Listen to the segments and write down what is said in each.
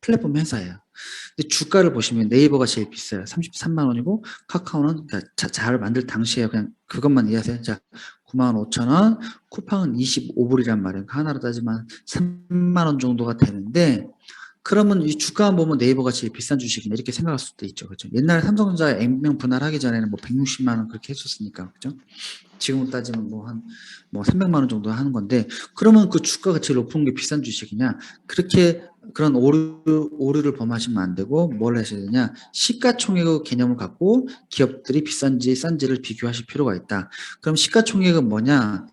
플랫폼 회사예요. 근데 주가를 보시면 네이버가 제일 비싸요. 33만 원이고 카카오는 그러니까 자를 만들 당시에 그냥 그것만 이해하세요. 자, 95,000원, 쿠팡은 25불이란 말이에요. 하나로 따지면 3만 원 정도가 되는데 그러면 이 주가만 보면 네이버가 제일 비싼 주식이네 이렇게 생각할 수도 있죠. 그렇죠? 옛날에 삼성전자 액면 분할하기 전에는 뭐 160만 원 그렇게 했었으니까. 그죠? 지금 따지면 뭐 300만 원 정도 하는 건데 그러면 그 주가가 제일 높은 게 비싼 주식이냐? 그렇게 그런 오류를 범하시면 안 되고 뭘 하셔야 되냐? 시가총액의 개념을 갖고 기업들이 비싼지 싼지를 비교하실 필요가 있다. 그럼 시가총액은 뭐냐?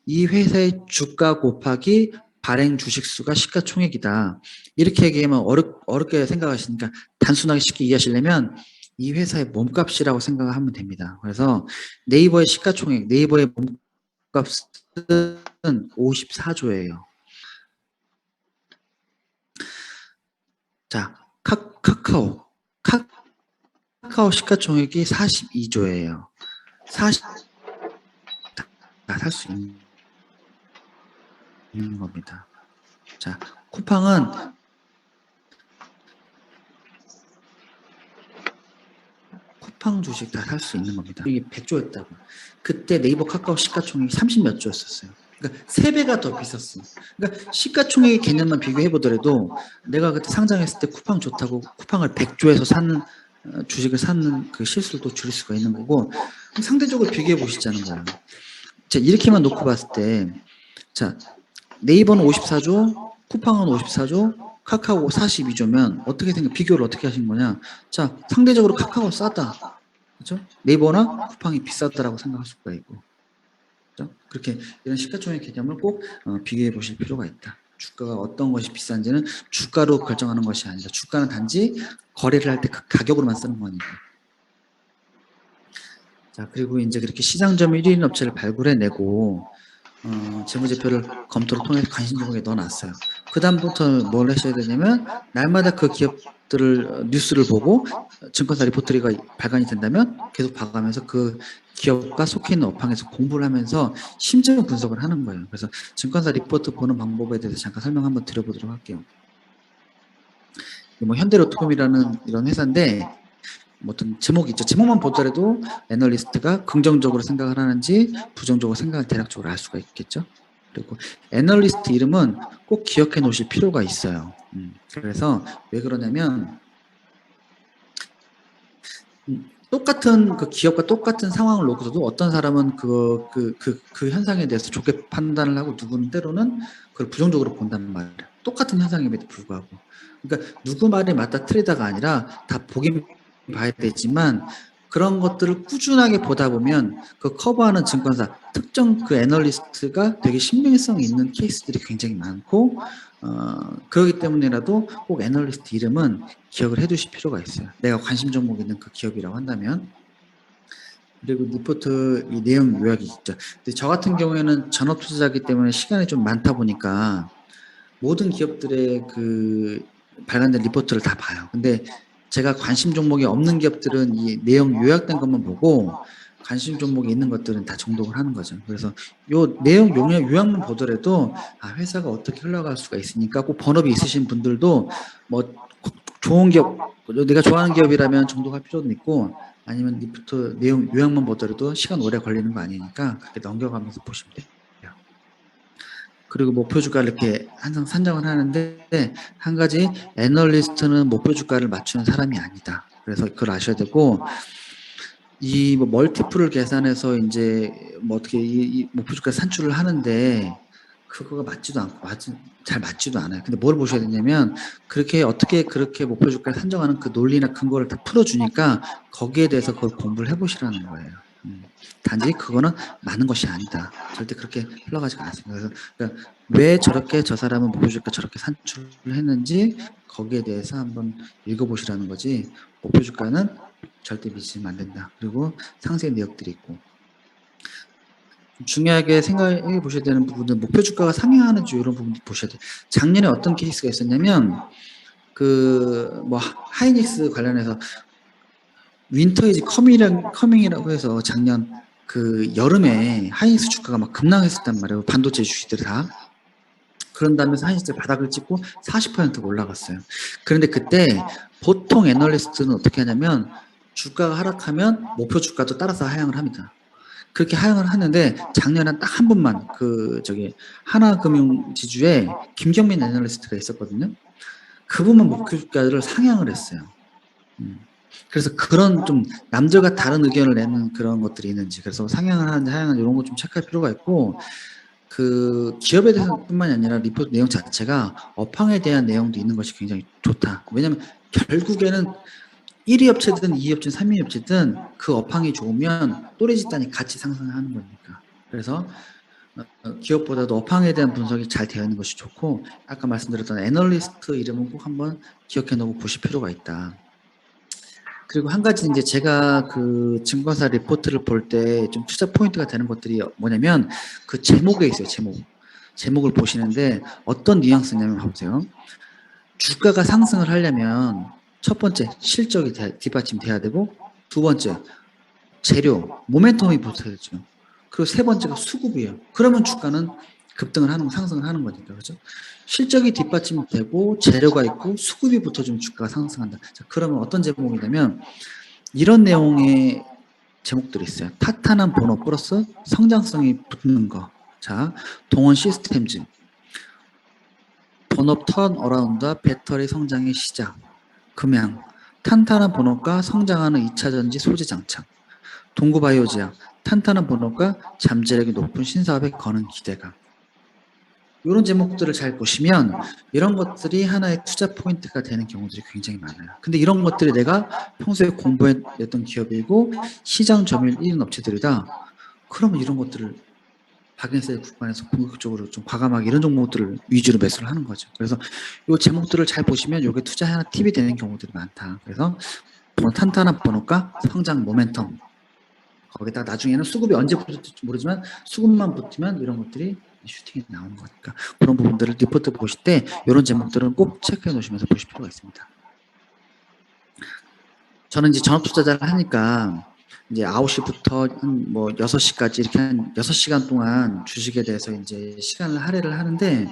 이 회사의 주가 곱하기 발행 주식 수가 시가총액이다. 이렇게 얘기하면 어렵게 생각하시니까 단순하게 쉽게 이해하시려면 이 회사의 몸값이라고 생각하면 됩니다. 그래서 네이버의 시가총액, 네이버의 몸값은 54조예요. 자, 카카오 시가총액이 42조예요. 살 수 있는 겁니다. 자, 쿠팡은 쿠팡 주식 다 살 수 있는 겁니다. 이게 100조였다고. 그때 네이버 카카오 시가총액이 30몇 조였었어요. 그러니까 3배가 더 비쌌어요. 그러니까 시가총액의 개념만 비교해 보더라도 내가 그때 상장했을 때 쿠팡 좋다고 쿠팡을 100조에서 사는 주식을 사는 그 실수를 또 줄일 수가 있는 거고 상대적으로 비교해 보시자는 거예요. 자, 이렇게만 놓고 봤을 때 자, 네이버는 54조, 쿠팡은 54조, 카카오 42조면 어떻게 비교를 어떻게 하신 거냐? 자, 상대적으로 카카오 싸다. 그렇죠? 네이버나 쿠팡이 비싸다라고 생각할 수가 있고. 그렇죠? 그렇게 이런 시가총액 개념을 꼭 비교해 보실 필요가 있다. 주가가 어떤 것이 비싼지는 주가로 결정하는 것이 아니다. 주가는 단지 거래를 할 때 그 가격으로만 쓰는 거니까. 자, 그리고 이제 그렇게 시장 점유율 1위 업체를 발굴해내고 재무제표를 검토를 통해서 관심 종목에 넣어놨어요. 그 다음부터 뭘 하셔야 되냐면 날마다 그 기업들을 뉴스를 보고 증권사 리포트리가 발간이 된다면 계속 봐가면서 그 기업과 속해 있는 업황에서 공부를 하면서 심층 분석을 하는 거예요. 그래서 증권사 리포트 보는 방법에 대해서 잠깐 설명 한번 드려보도록 할게요. 뭐 현대로톰이라는 이런 회사인데 뭐 어떤 제목이 있죠. 제목만 보더라도 애널리스트가 긍정적으로 생각을 하는지 부정적으로 생각을 대략적으로 알 수가 있겠죠. 그리고 애널리스트 이름은 꼭 기억해 놓으실 필요가 있어요. 그래서 왜 그러냐면 똑같은 그 기업과 똑같은 상황을 놓고서도 어떤 사람은 그 현상에 대해서 좋게 판단을 하고 누구는 때로는 그걸 부정적으로 본단 말이에요. 똑같은 현상임에도 불구하고. 그러니까 누구 말이 맞다 틀리다가 아니라 다 보긴 봐야 되지만 그런 것들을 꾸준하게 보다 보면 그 커버하는 증권사 특정 그 애널리스트가 되게 신빙성 있는 케이스들이 굉장히 많고 그렇기 때문에라도 꼭 애널리스트 이름은 기억을 해 두실 필요가 있어요. 내가 관심 종목이 있는 그 기업이라고 한다면. 그리고 리포트 이 내용 요약이 있죠. 근데 저 같은 경우에는 전업 투자자이기 때문에 시간이 좀 많다 보니까 모든 기업들의 그 발간된 리포트를 다 봐요. 근데 제가 관심 종목이 없는 기업들은 이 내용 요약된 것만 보고 관심 종목이 있는 것들은 다 정독을 하는 거죠. 그래서 요 내용 요약만 보더라도 회사가 어떻게 흘러갈 수가 있으니까 꼭 번업이 있으신 분들도 뭐 좋은 기업, 내가 좋아하는 기업이라면 정독할 필요도 있고 아니면 리포트 내용 요약만 보더라도 시간 오래 걸리는 거 아니니까 그렇게 넘겨가면서 보시면 돼요. 그리고 목표 주가를 이렇게 항상 산정을 하는데 한 가지 애널리스트는 목표 주가를 맞추는 사람이 아니다. 그래서 그걸 아셔야 되고 이 뭐 멀티플을 계산해서 이제 뭐 어떻게 이 목표 주가 산출을 하는데 그거가 맞지도 않고 잘 맞지도 않아요. 근데 뭘 보셔야 되냐면 어떻게 그렇게 목표 주가를 산정하는 그 논리나 근거를 다 풀어주니까 거기에 대해서 그걸 공부를 해보시라는 거예요. 단지 그거는 많은 것이 아니다. 절대 그렇게 흘러가지가 않습니다. 그러니까 왜 저렇게 저 사람은 목표 주가 저렇게 산출을 했는지 거기에 대해서 한번 읽어보시라는 거지. 목표 주가는 절대 믿으시면 안 된다. 그리고 상세 내역들이 있고 중요하게 생각해 보셔야 되는 부분은 목표 주가가 상향하는지 이런 부분 보셔야 돼요. 작년에 어떤 케이스가 있었냐면 그 뭐 하이닉스 관련해서 윈터 이즈 커밍이라고 해서 작년 그 여름에 하이닉스 주가가 막 급락했었단 말이에요. 반도체 주식들이 다. 그런 다음에 한시적 바닥을 찍고 40%가 올라갔어요. 그런데 그때 보통 애널리스트는 어떻게 하냐면 주가가 하락하면 목표 주가도 따라서 하향을 합니다. 그렇게 하향을 하는데 작년에 딱 한 번만 하나금융지주에 김경민 애널리스트가 있었거든요. 그분만 목표 주가를 상향을 했어요. 그래서 그런 좀 남들과 다른 의견을 내는 그런 것들이 있는지, 그래서 상향을 하는지 하향을 이런 거 좀 체크할 필요가 있고, 그 기업에 대해서뿐만이 아니라 리포트 내용 자체가 업황에 대한 내용도 있는 것이 굉장히 좋다. 왜냐하면 결국에는 1위 업체든 2위 업체든 3위 업체든 그 업황이 좋으면 또래 집단이 같이 상승하는 거니까. 그래서 기업보다도 업황에 대한 분석이 잘 되어 있는 것이 좋고, 아까 말씀드렸던 애널리스트 이름은 꼭 한번 기억해 놓고 보실 필요가 있다. 그리고 한 가지 이제 제가 그 증권사 리포트를 볼 때 좀 투자 포인트가 되는 것들이 뭐냐면 그 제목에 있어요. 제목을 보시는데 어떤 뉘앙스냐면 보세요. 주가가 상승을 하려면 첫 번째 실적이 뒷받침돼야 되고, 두 번째 재료 모멘텀이 붙어야죠. 그리고 세 번째가 수급이에요. 그러면 주가는 급등을 하는, 상승을 하는 거니까, 그렇죠? 실적이 뒷받침되고 재료가 있고 수급이 붙어주면 주가가 상승한다. 자, 그러면 어떤 제목이냐면 이런 내용의 제목들이 있어요. 탄탄한 본업 플러스 성장성이 붙는 거. 자, 동원 시스템즈, 본업 턴어라운드와 배터리 성장의 시작, 금양, 탄탄한 본업과 성장하는 2차전지 소재 장착, 동구바이오제약, 탄탄한 본업과 잠재력이 높은 신사업에 거는 기대감. 이런 제목들을 잘 보시면 이런 것들이 하나의 투자 포인트가 되는 경우들이 굉장히 많아요. 근데 이런 것들이 내가 평소에 공부했던 기업이고 시장 점유율 1위 업체들이다. 그러면 이런 것들을 박인세의 국간에서 공격적으로 좀 과감하게 이런 종목들을 위주로 매수를 하는 거죠. 그래서 이 제목들을 잘 보시면 이게 투자 하나 팁이 되는 경우들이 많다. 그래서 탄탄한 번호가 성장 모멘텀, 거기다 나중에는 수급이 언제 붙을지 모르지만 수급만 붙으면 이런 것들이 슈팅이 나오는 거니까 그런 부분들을 리포트 보실 때 이런 제목들은 꼭 체크해 놓으시면서 보실 필요가 있습니다. 저는 이제 전업 투자자를 하니까 이제 9시부터 뭐 6시까지 이렇게 한 6시간 동안 주식에 대해서 이제 시간을 할애를 하는데,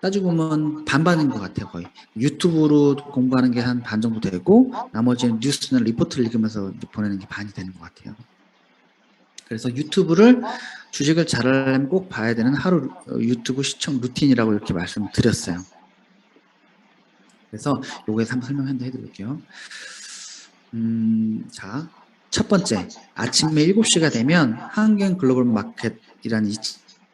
따지고 보면 반반인 것 같아요. 거의 유튜브로 공부하는 게 한 반 정도 되고 나머지는 뉴스나 리포트를 읽으면서 보내는 게 반이 되는 것 같아요. 그래서 유튜브를 주식을 잘하려면 꼭 봐야 되는 하루 유튜브 시청 루틴이라고 이렇게 말씀을 드렸어요. 그래서 요거에서 한번 설명해 드릴게요. 자, 첫 번째, 아침에 7시가 되면 한경 글로벌 마켓이라는 이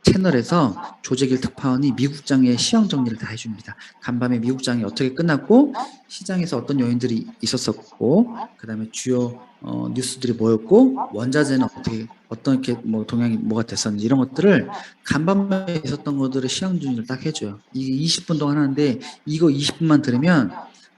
채널에서 조재길 특파원이 미국장의 시황 정리를 다 해줍니다. 간밤에 미국장이 어떻게 끝났고 시장에서 어떤 요인들이 있었었고, 그 다음에 주요 뉴스들이 뭐였고, 원자재는 어떤 뭐 동향이 뭐가 됐었는지 이런 것들을 간밤에 있었던 것들을 시황 정리를 딱 해줘요. 이게 20분 동안 하는데 이거 20분만 들으면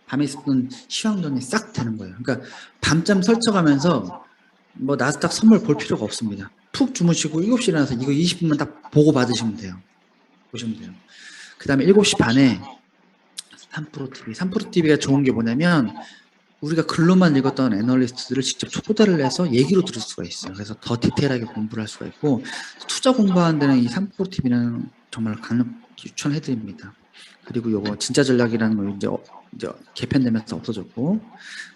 밤에 있었던 시황 정리 싹 되는 거예요. 그러니까 밤잠 설쳐가면서 뭐 나스닥 선물 볼 필요가 없습니다. 푹 주무시고 7시에 일어나서 이거 20분만 딱 보고 받으시면 돼요. 보시면 돼요. 그 다음에 7시 반에 3프로TV. 3프로TV가 좋은 게 뭐냐면 우리가 글로만 읽었던 애널리스트들을 직접 초대를 해서 얘기로 들을 수가 있어요. 그래서 더 디테일하게 공부를 할 수가 있고, 투자 공부하는 데는 이 3프로TV는 정말 강력 추천해드립니다. 그리고 요거 진짜 전략이라는 거 이제 개편되면서 없어졌고,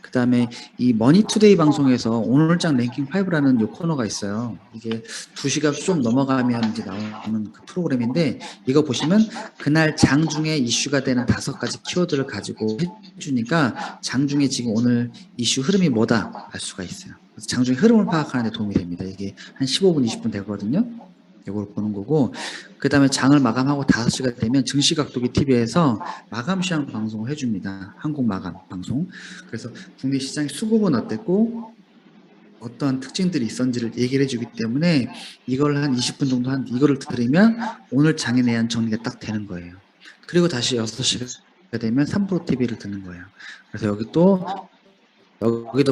그 다음에 이 머니투데이 방송에서 오늘장 랭킹 5라는 요 코너가 있어요. 이게 2시간 좀 넘어가면 이제 나오는 그 프로그램인데, 이거 보시면 그날 장중에 이슈가 되는 5가지 키워드를 가지고 해주니까 장중에 지금 오늘 이슈 흐름이 뭐다 알 수가 있어요. 그래서 장중에 흐름을 파악하는 데 도움이 됩니다. 이게 한 15분, 20분 되거든요. 이걸 보는 거고, 그 다음에 장을 마감하고 5시가 되면 증시각도기 TV에서 마감 시황 방송을 해줍니다. 한국 마감 방송. 그래서 국내 시장의 수급은 어땠고 어떠한 특징들이 있었는지를 얘기를 해주기 때문에 이걸 한 20분 정도 이거를 들으면 오늘 장에 대한 정리가 딱 되는 거예요. 그리고 다시 6시가 되면 3프로TV를 듣는 거예요. 그래서 여기도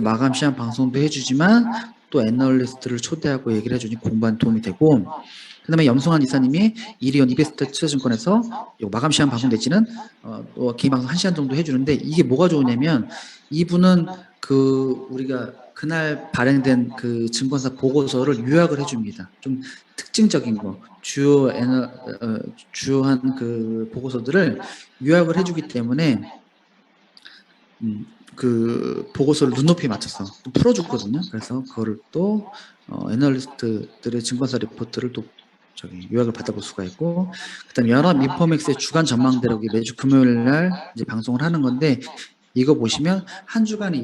마감 시황 방송도 해주지만 또 애널리스트를 초대하고 얘기를 해주니 공부하는 도움이 되고, 그 다음에 염승환 이사님이 이리온 이베스트 투자증권에서 마감 시간 방송 내지는 또 개인 방송 1시간 정도 해주는데, 이게 뭐가 좋으냐면 이분은 우리가 그날 발행된 그 증권사 보고서를 요약을 해줍니다. 좀 특징적인 거, 주요한 그 보고서들을 요약을 해주기 때문에 그 보고서를 눈높이에 맞춰서 또 풀어주거든요. 그래서 그거를 또 애널리스트들의 증권사 리포트를 또 요약을 받아볼 수가 있고, 그다음에 연합 인포맥스의 주간 전망대록이 매주 금요일 날 이제 방송을 하는 건데, 이거 보시면 한 주간의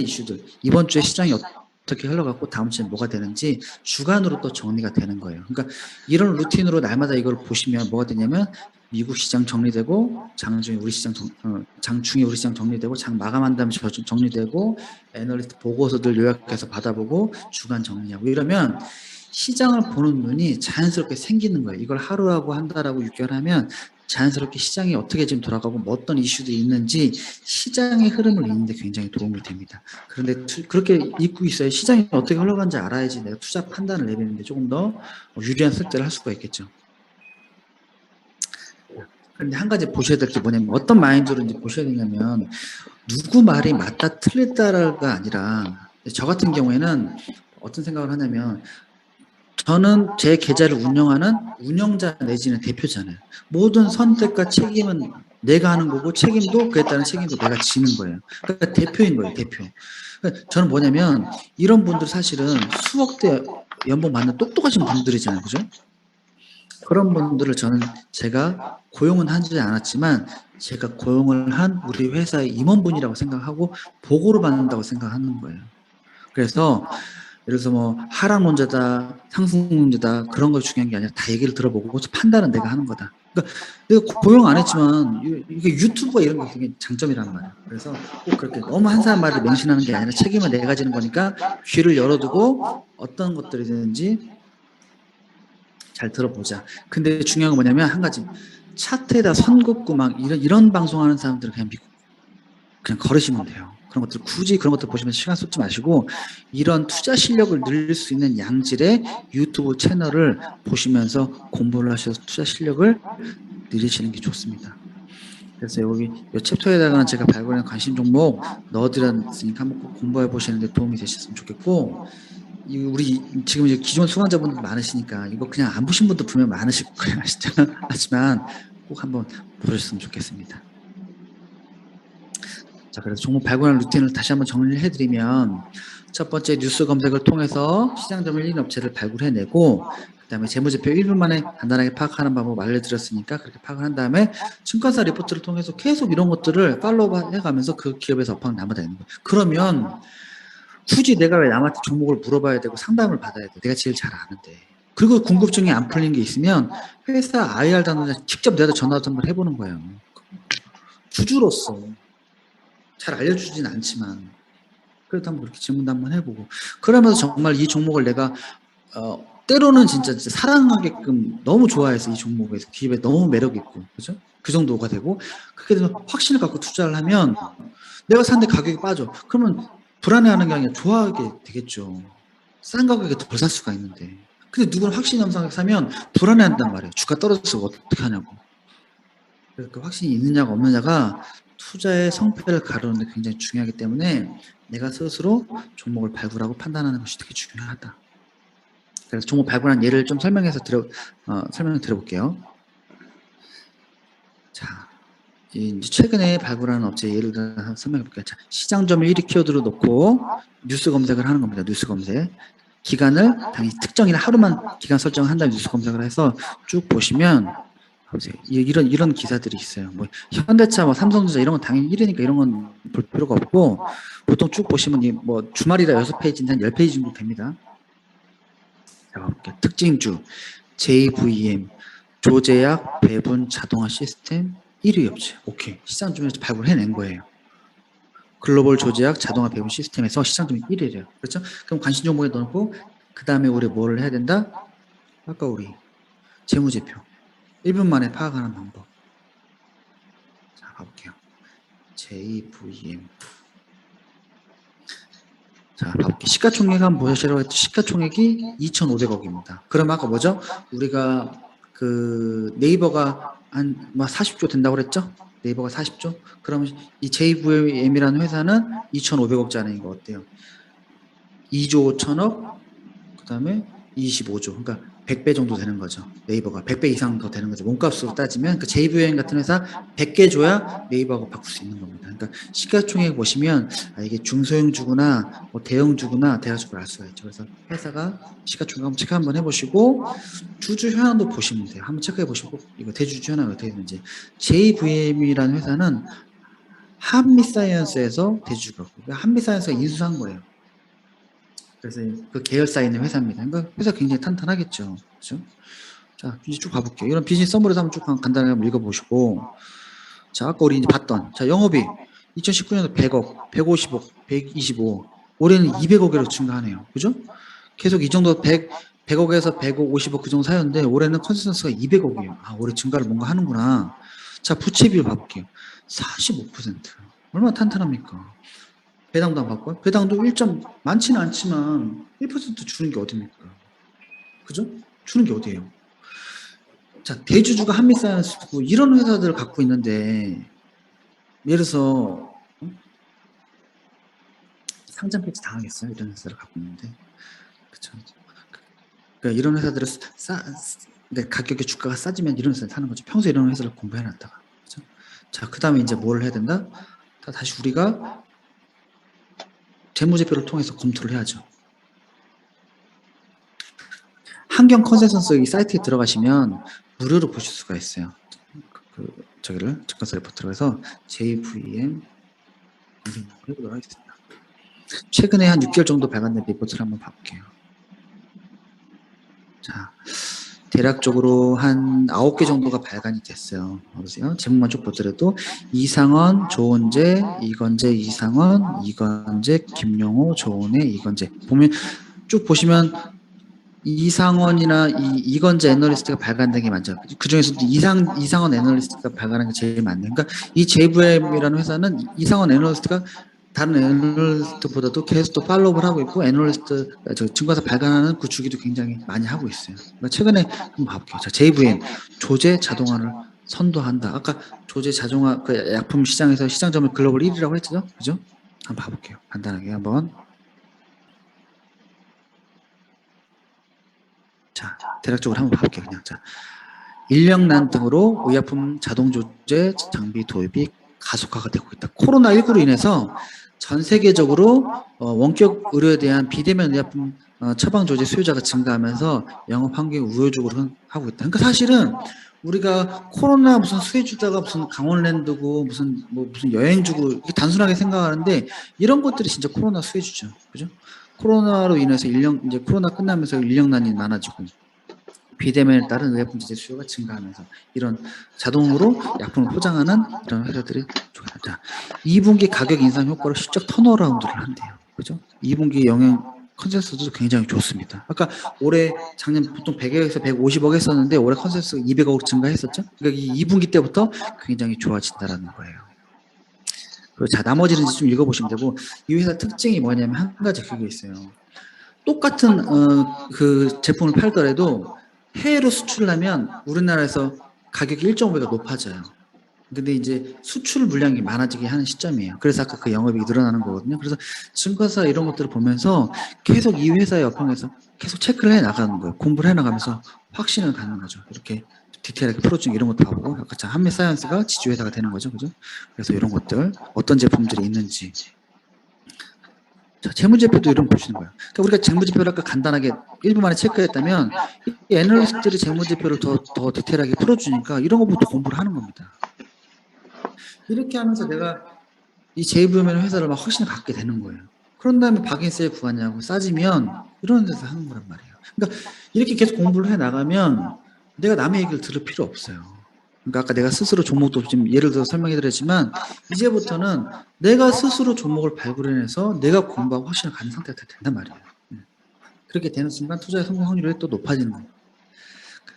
이슈들, 이번 주에 시장이 어떻게 흘러갔고 다음 주에 뭐가 되는지 주간으로 또 정리가 되는 거예요. 그러니까 이런 루틴으로 날마다 이걸 보시면 뭐가 되냐면, 미국 시장 정리되고 장중에 우리 시장 장중에 우리 시장 정리되고 장 마감한 다음에 정리되고 애널리스트 보고서들 요약해서 받아보고 주간 정리하고 이러면 시장을 보는 눈이 자연스럽게 생기는 거예요. 이걸 하루하고 한 달하고 6개월 하면 자연스럽게 시장이 어떻게 지금 돌아가고 뭐 어떤 이슈들이 있는지 시장의 흐름을 읽는데 굉장히 도움이 됩니다. 그런데 그렇게 읽고 있어야 시장이 어떻게 흘러가는지 알아야지 내가 투자 판단을 내리는데 조금 더 유리한 선택을 할 수가 있겠죠. 그런데 한 가지 보셔야 될 게 뭐냐면, 어떤 마인드로 이제 보셔야 되냐면, 누구 말이 맞다 틀렸다가 아니라, 저 같은 경우에는 어떤 생각을 하냐면, 저는 제 계좌를 운영하는 운영자 내지는 대표잖아요. 모든 선택과 책임은 내가 하는 거고, 책임도 그에 따른 책임도 내가 지는 거예요. 그러니까 대표인 거예요, 대표. 그러니까 저는 뭐냐면, 이런 분들 사실은 수억대 연봉 받는 똑똑하신 분들이잖아요, 그죠? 그런 분들을 제가 고용은 하지 않았지만 제가 고용을 한 우리 회사의 임원분이라고 생각하고 보고를 받는다고 생각하는 거예요. 그래서 예를 들어서 뭐 하락 문제다, 상승 문제다, 그런 거 중요한 게 아니라 다 얘기를 들어보고 판단은 내가 하는 거다. 그러니까 내가 고용 안 했지만 이게 유튜브가 이런 게 되게 장점이란 말이에요. 그래서 꼭 그렇게 너무 한 사람 말을 맹신하는 게 아니라 책임은 내가 지는 거니까 귀를 열어두고 어떤 것들이든지 잘 들어보자. 근데 중요한 건 뭐냐면 한 가지, 차트에다 선 긋고 막 이런 방송하는 사람들은 그냥 걸으시면 돼요. 그런 것들 굳이 그런 것들 보시면 시간 쏟지 마시고 이런 투자 실력을 늘릴 수 있는 양질의 유튜브 채널을 보시면서 공부를 하셔서 투자 실력을 늘리시는 게 좋습니다. 그래서 여기 이 챕터에다가는 제가 발굴한 관심 종목 넣어드렸으니까 한번 꼭 공부해 보시는 데 도움이 되셨으면 좋겠고, 우리 지금 이제 기존 수강자분들 많으시니까 이거 그냥 안 보신 분도 분명 많으실 거예요. 아시죠? 하지만 꼭 한번 보셨으면 좋겠습니다. 자, 그래서 종목 발굴하는 루틴을 다시 한번 정리를 해드리면, 첫 번째 뉴스 검색을 통해서 시장점을 1인 업체를 발굴해내고, 그 다음에 재무제표 1분 만에 간단하게 파악하는 방법 알려드렸으니까 그렇게 파악을 한 다음에 증권사 리포트를 통해서 계속 이런 것들을 팔로우 해가면서 그 기업에서 업황을 남아다니는 거예요. 그러면 굳이 내가 왜 남한테 종목을 물어봐야 되고 상담을 받아야 돼? 내가 제일 잘 아는데. 그리고 궁금증이 안 풀린 게 있으면 회사 IR 단원에 직접 내가 전화도 한번 해보는 거예요. 주주로서 잘 알려주진 않지만 그래도 한번 그렇게 질문도 한번 해보고, 그러면서 정말 이 종목을 내가 때로는 진짜 사랑하게끔 너무 좋아해서 이 종목에서 기업에 너무 매력 있고, 그죠? 그 정도가 되고, 그렇게 되면 확신을 갖고 투자를 하면 내가 샀는데 가격이 빠져. 그러면 불안해하는 게 아니라 좋아하게 되겠죠. 싼 가격에 덜 살 수가 있는데. 근데 누구는 확신 영상을 사면 불안해한단 말이에요. 주가 떨어져서 어떻게 하냐고. 그래서 그 확신이 있느냐가 없느냐가 투자의 성패를 가르는 데 굉장히 중요하기 때문에 내가 스스로 종목을 발굴하고 판단하는 것이 되게 중요하다. 그래서 종목 발굴한 예를 좀 설명을 드려볼게요. 자, 이제 최근에 발굴하는 업체 예를 들어서 설명해 볼게요. 자, 시장점을 1위 키워드로 놓고 뉴스 검색을 하는 겁니다. 뉴스 검색. 기간을 당연히 특정이나 하루만 기간 설정을 한 다음에 뉴스 검색을 해서 쭉 보시면 이런 기사들이 있어요. 뭐 현대차, 뭐 삼성전자 이런 건 당연히 1위니까 이런 건 볼 필요가 없고, 보통 쭉 보시면 뭐 주말이라 6페이지인데 한 10페이지 정도 됩니다. 자, 볼게요. 특징주 JVM, 조제약, 배분, 자동화 시스템 1위 업체. 오케이. 시장점에서 발굴해낸 거예요. 글로벌 조제약, 자동화 배분 시스템에서 시장점이 1위래요. 그렇죠? 그럼 관심 종목에 넣고, 그 다음에 우리 뭐를 해야 된다? 아까 우리 재무제표 1분 만에 파악하는 방법. 자, 가볼게요. JVM. 자, 가볼게요. 시가총액 한번 보시라고 했죠. 시가총액이 2,500억입니다. 그럼 아까 뭐죠? 우리가 그 네이버가 한 40조 된다고 그랬죠? 네이버가 40조? 그러면 이 JVM이라는 회사는 2,500억짜리인 거 어때요? 2조 5천억, 그 다음에 25조. 그러니까 100배 정도 되는 거죠. 네이버가 100배 이상 더 되는 거죠. 몸값으로 따지면 그 JVM 같은 회사 100개 줘야 네이버하고 바꿀 수 있는 겁니다. 그러니까 시가총액 보시면 이게 중소형주구나 뭐 대형주구나 대가주구나 알 수가 있죠. 그래서 회사가 시가총액 한번 체크 한번 해보시고 주주 현황도 보시면 돼요. 한번 체크해 보시고 이거 대주주 현황이 어떻게 되는지. JVM이라는 회사는 한미사이언스에서 대주주가 있고 한미사이언스가 인수한 거예요. 그래서 그 계열사에 있는 회사입니다. 그러니까 회사 굉장히 탄탄하겠죠. 그렇죠? 자, 이제 쭉 가볼게요. 이런 비즈니스 서머리도 한번 쭉 간단하게 한번 읽어보시고. 자, 아까 우리 이제 봤던, 자, 영업이 2019년도 100억, 150억, 125억, 올해는 200억으로 증가하네요. 그죠? 계속 이 정도 100억에서 100억, 50억 그 정도 사였는데 올해는 컨센서스가 200억이에요. 아, 올해 증가를 뭔가 하는구나. 자, 부채 비율 봐볼게요. 45%. 얼마나 탄탄합니까? 배당도 한번 바꿔요. 배당도 1점 많지는 않지만 1% 주는 게 어딥니까? 그죠? 주는 게 어디예요? 자, 대주주가 한미사이언스고 이런 회사들을 갖고 있는데 예를 들어서 상장 폐지 당하겠어요? 이런 회사를 갖고 있는데 그렇죠? 그러니까 이런 회사들을 근데 가격의 주가가 싸지면 이런 회사를 사는 거죠. 평소에 이런 회사를 공부해놨다가 그렇죠? 자, 그 다음에 이제 뭘 해야 된다? 다시 우리가 재무제표를 통해서 검토를 해야죠. 환경 컨센서스 이 사이트에 들어가시면 무료로 보실 수가 있어요. 저기를 증권사 리포트로 해서 JVM 해보도록 하겠습니다. 최근에 한 6개월 정도 발간된 리포트를 한번 봐볼게요. 자, 대략적으로 한 9개 정도가 발간이 됐어요. 보세요. 제목만 쭉 보더라도 이상원, 조은재, 이건재, 이상원, 이건재, 김용호, 조은혜, 이건재. 보면 쭉 보시면 이상원이나 이건재 애널리스트가 발간된 게 많죠. 그 중에서도 이상원 애널리스트가 발간한 게 제일 많네요. 그러니까 이 JVM이라는 회사는 이상원 애널리스트가 다른 애널리스트보다도 계속 또 팔로우를 하고 있고 증권사 발간하는 그 주기도 굉장히 많이 하고 있어요. 그러니까 최근에 한번 봐볼게요. 자, JVM 조제 자동화를 선도한다. 아까 조제 자동화 그 약품 시장에서 시장 점유율 글로벌 1위라고 했죠, 그죠? 한번 봐볼게요. 간단하게 한번. 자, 대략적으로 한번 봐볼게요. 그냥 자, 인력난 등으로 의약품 자동 조제 장비 도입이 가속화가 되고 있다. 코로나19로 인해서 전 세계적으로 원격 의료에 대한 비대면 의약품 처방 조제 수요자가 증가하면서 영업 환경이 우호적으로 하고 있다. 그러니까 사실은 우리가 코로나 무슨 수혜주다가 무슨 강원랜드고 무슨 여행주고 이렇게 단순하게 생각하는데 이런 것들이 진짜 코로나 수혜주죠. 그죠? 코로나로 인해서 이제 코로나 끝나면서 인력난이 많아지고 비대면에 따른 의약품제제 수요가 증가하면서 이런 자동으로 약품을 포장하는 이런 회사들이 좋아졌다. 2분기 가격 인상 효과로 실적 턴어라운드를 한대요. 그죠? 2분기 영향 컨센서스도 굉장히 좋습니다. 아까 올해 작년 보통 100억에서 150억 했었는데 올해 컨센서스 200억 증가했었죠? 그러니까 이 2분기 때부터 굉장히 좋아진다라는 거예요. 그리고 자, 나머지는 이제 좀 읽어보시면 되고 이 회사 특징이 뭐냐면 한 가지 그게 있어요. 똑같은 그 제품을 팔더라도 해외로 수출하면 우리나라에서 가격이 1.5배가 높아져요. 근데 이제 수출 물량이 많아지게 하는 시점이에요. 그래서 아까 그 영업이 늘어나는 거거든요. 그래서 증권사 이런 것들을 보면서 계속 이 회사의 업황에서 계속 체크를 해 나가는 거예요. 공부를 해 나가면서 확신을 갖는 거죠. 이렇게 디테일하게 프로중 이런 것도 봐보고 아까 참 한미사이언스가 지주회사가 되는 거죠. 그죠? 그래서 이런 것들 어떤 제품들이 있는지 자, 재무제표도 이런 거 보시는 거예요. 그러니까 우리가 재무제표를 아까 간단하게 1분 만에 체크했다면 이 애널리스트들이 재무제표를 더 디테일하게 풀어주니까 이런 것부터 공부를 하는 겁니다. 이렇게 하면서 내가 이 JVM 회사를 막 확신을 갖게 되는 거예요. 그런 다음에 박인세에 구하냐고 싸지면 이런 데서 하는 거란 말이에요. 그러니까 이렇게 계속 공부를 해 나가면 내가 남의 얘기를 들을 필요 없어요. 그러니까 아까 내가 스스로 종목도 지금 예를 들어 설명해 드렸지만 이제부터는 내가 스스로 종목을 발굴해내서 내가 공부하고 확신을 갖는 상태가 된단 말이에요. 그렇게 되는 순간 투자의 성공 확률이 또 높아지는 거예요.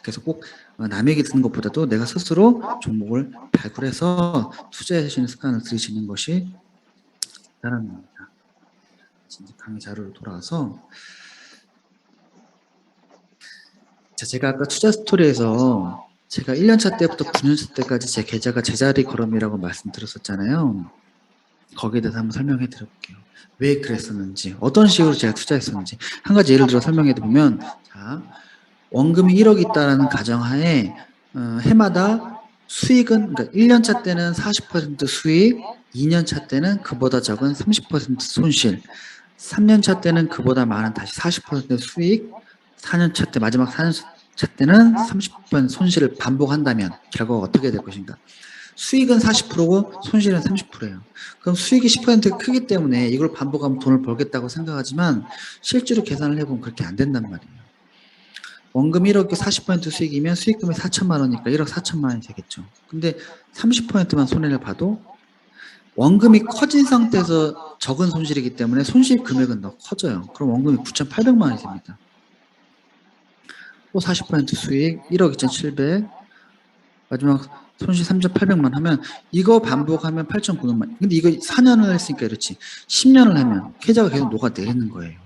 그래서 꼭 남의 얘기 듣는 것보다도 내가 스스로 종목을 발굴해서 투자하시는 습관을 들이시는 것이 대단한 겁니다. 진짜 강의 자료로 돌아와서 자, 제가 아까 투자 스토리에서 제가 1년차 때부터 9년차 때까지 제 계좌가 제자리 걸음이라고 말씀드렸었잖아요. 거기에 대해서 한번 설명해 드려볼게요. 왜 그랬었는지, 어떤 식으로 제가 투자했었는지. 한 가지 예를 들어 설명해 드리면, 자, 원금이 1억이 있다는 가정하에 해마다 수익은, 그러니까 1년차 때는 40% 수익, 2년차 때는 그보다 적은 30% 손실, 3년차 때는 그보다 많은 다시 40% 수익, 4년차 때, 마지막 4년차 때는 30% 손실을 반복한다면 결과가 어떻게 될 것인가? 수익은 40%고 손실은 30%예요. 그럼 수익이 10% 크기 때문에 이걸 반복하면 돈을 벌겠다고 생각하지만 실제로 계산을 해보면 그렇게 안 된단 말이에요. 원금 1억에 40% 수익이면 수익금이 4천만 원이니까 1억 4천만 원이 되겠죠. 근데 30%만 손해를 봐도 원금이 커진 상태에서 적은 손실이기 때문에 손실 금액은 더 커져요. 그럼 원금이 9,800만 원이 됩니다. 또 40% 수익 1억 2,700, 마지막 손실 3,800만 하면 이거 반복하면 8,900만. 근데 이거 4년을 했으니까 그렇지. 10년을 하면 계좌가 계속 녹아내리는 거예요.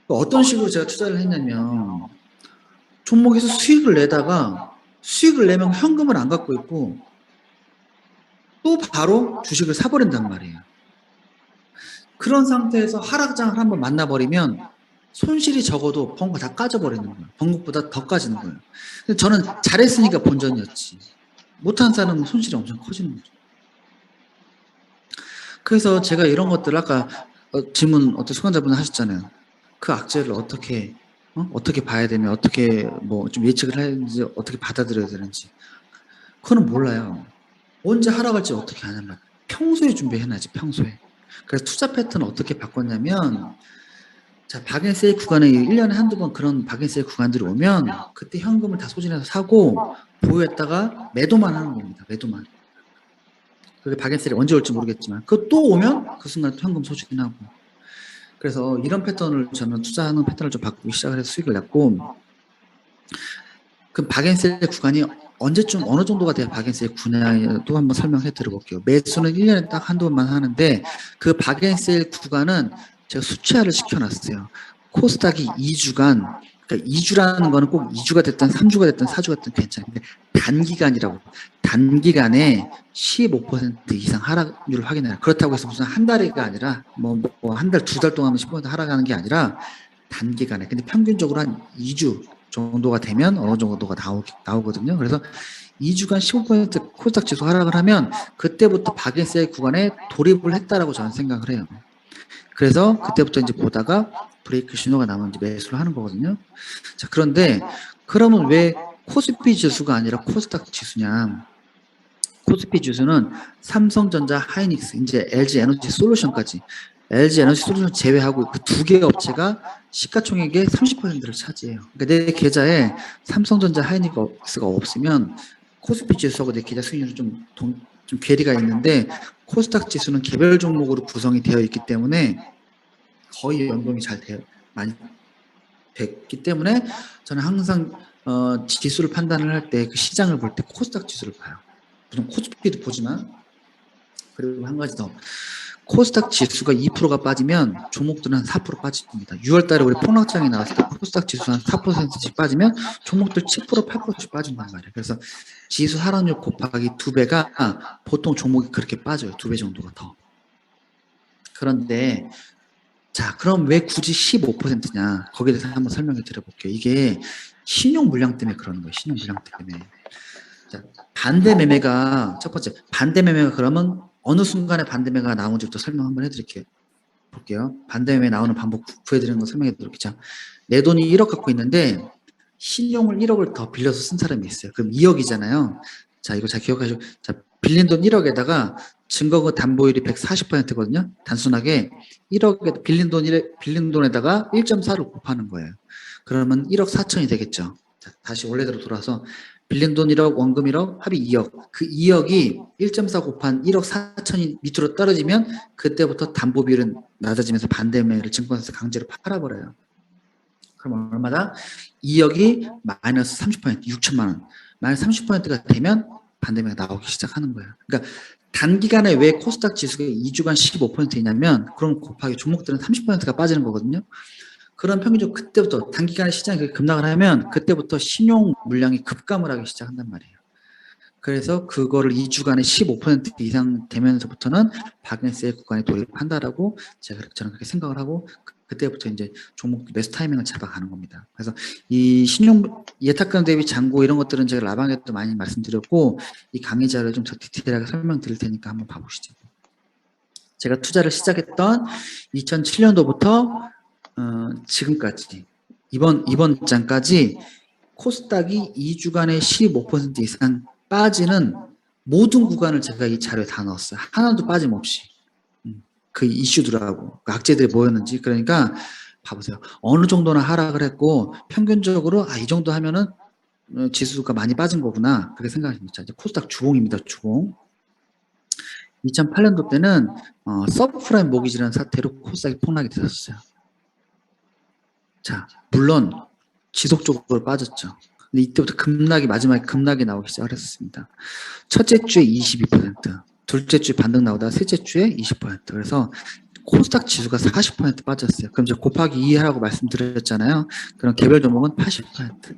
어떤 식으로 제가 투자를 했냐면 종목에서 수익을 내다가 수익을 내면 현금을 안 갖고 있고 또 바로 주식을 사버린단 말이에요. 그런 상태에서 하락장을 한번 만나버리면 손실이 적어도 번거 다 까져버리는 거예요. 번거보다 더 까지는 거예요. 근데 저는 잘했으니까 본전이었지. 못한 사람은 손실이 엄청 커지는 거죠. 그래서 제가 이런 것들 아까 질문 어떤 수강자분 하셨잖아요. 그 악재를 어떻게 봐야 되면 어떻게 뭐 좀 예측을 해야 되는지 어떻게 받아들여야 되는지 그거는 몰라요. 언제 하락할지 어떻게 아냔 말이에요. 평소에 준비해놔야지 평소에. 그래서 투자 패턴을 어떻게 바꿨냐면 자 박앤세일 구간에 1년에 한두 번 그런 박앤세일 구간들이 오면 그때 현금을 다 소진해서 사고 보유했다가 매도만 하는 겁니다. 매도만. 그게 박앤셀이 언제 올지 모르겠지만 그거 또 오면 그 순간 현금 소진하고 그래서 이런 패턴을 저는 투자하는 패턴을 좀 바꾸기 시작을 해서 수익을 냈고 그럼 박앤셀 구간이 언제쯤 어느 정도가 돼야 박앤셀 구간도 한번 설명해 드려볼게요. 매수는 1년에 딱 한두 번만 하는데 그 박앤셀 구간은 제가 수치화를 시켜놨어요. 코스닥이 2주간 그러니까 2주라는 거는 꼭 2주가 됐든 3주가 됐든 4주가 됐든 괜찮은데 단기간이라고 단기간에 15% 이상 하락률을 확인해요. 그렇다고 해서 무슨 한 달이가 아니라 뭐 한 달, 두 달 동안 15% 하락하는 게 아니라 단기간에 근데 평균적으로 한 2주 정도가 되면 어느 정도가 나오거든요. 그래서 2주간 15% 코스닥 지수 하락을 하면 그때부터 박앤셀 구간에 돌입을 했다라고 저는 생각을 해요. 그래서 그때부터 이제 보다가 브레이크 신호가 나오면 이제 매수를 하는 거거든요. 자, 그런데 그러면 왜 코스피 지수가 아니라 코스닥 지수냐? 코스피 지수는 삼성전자, 하이닉스, 이제 LG 에너지 솔루션까지 LG 에너지 솔루션 제외하고 그 두 개의 업체가 시가총액의 30%를 차지해요. 그러니까 내 계좌에 삼성전자, 하이닉스가 없으면 코스피 지수하고 내 계좌 수익률은 좀 괴리가 있는데 코스닥 지수는 개별 종목으로 구성이 되어 있기 때문에 거의 연동이 많이 됐기 때문에 저는 항상 지수를 판단을 할 때 그 시장을 볼 때 코스닥 지수를 봐요. 물론 코스피도 보지만 그리고 한 가지 더 코스닥 지수가 2%가 빠지면 종목들은 한 4% 빠집니다. 6월 달에 우리 폭락장이 나왔을 때 코스닥 지수 한 4%씩 빠지면 종목들 7%, 8%씩 빠진단 말이에요. 그래서 지수 하락률 곱하기 2배가 보통 종목이 그렇게 빠져요. 2배 정도가 더. 그런데 자, 그럼 왜 굳이 15%냐? 거기에 대해서 한번 설명해 드려볼게요. 이게 신용 물량 때문에 그러는 거예요. 신용 물량 때문에. 자, 반대 매매가 첫 번째 반대 매매가 그러면 어느 순간에 반대 매매가 나오는지부터 설명 한번 해드릴게요. 볼게요. 반대 매매 나오는 방법 구해드리는 거 설명해 드릴게요. 자, 내 돈이 1억 갖고 있는데 신용을 1억을 더 빌려서 쓴 사람이 있어요. 그럼 2억이잖아요. 자, 이거 잘 기억하시고 자, 빌린 돈 1억에다가 증거금 담보율이 140%거든요. 단순하게 1억에 빌린 돈에다가 1.4를 곱하는 거예요. 그러면 1억 4천이 되겠죠. 자, 다시 원래대로 돌아서 빌린 돈 1억, 원금 1억, 합이 2억. 그 2억이 1.4 곱한 1억 4천이 밑으로 떨어지면 그때부터 담보 비율은 낮아지면서 반대 매매를 증권사에서 강제로 팔아버려요. 그럼 얼마다? 2억이 마이너스 30%, 6천만 원. 마이너스 30%가 되면 반대 매매가 나오기 시작하는 거예요. 그러니까 단기간에 왜 코스닥 지수가 2주간 15%냐면 그럼 곱하기 종목들은 30%가 빠지는 거거든요. 그런 평균적 그때부터 단기간에 시장이 급락을 하면 그때부터 신용 물량이 급감을 하기 시작한단 말이에요. 그래서 그거를 2주간에 15% 이상 되면서부터는 박앤셀 구간에 돌입한다라고 저는 그렇게 생각을 하고 그때부터 이제 종목 매수 타이밍을 잡아가는 겁니다. 그래서 이 신용 예탁금 대비 잔고 이런 것들은 제가 라방에도 많이 말씀드렸고 이 강의 자료를 좀 더 디테일하게 설명드릴 테니까 한번 봐보시죠. 제가 투자를 시작했던 2007년도부터 지금까지 이번 장까지 코스닥이 2주간에 15% 이상 빠지는 모든 구간을 제가 이 자료에 다 넣었어요. 하나도 빠짐없이. 그 이슈들하고 그 악재들이 뭐였는지. 그러니까 봐보세요. 어느 정도나 하락을 했고 평균적으로 이 정도 하면은 지수가 많이 빠진 거구나. 그렇게 생각하십니다. 이제 코스닥 주봉입니다. 주봉. 2008년도 때는 서브프라임 모기지라는 사태로 코스닥이 폭락이 됐었어요. 자, 물론 지속적으로 빠졌죠. 근데 이때부터 마지막에 급락이 나오기 시작을 했습니다. 첫째 주에 22%, 둘째 주에 반등 나오다가 셋째 주에 20%. 그래서 코스닥 지수가 40% 빠졌어요. 그럼 이제 곱하기 2 하라고 말씀드렸잖아요. 그럼 개별 종목은 80%.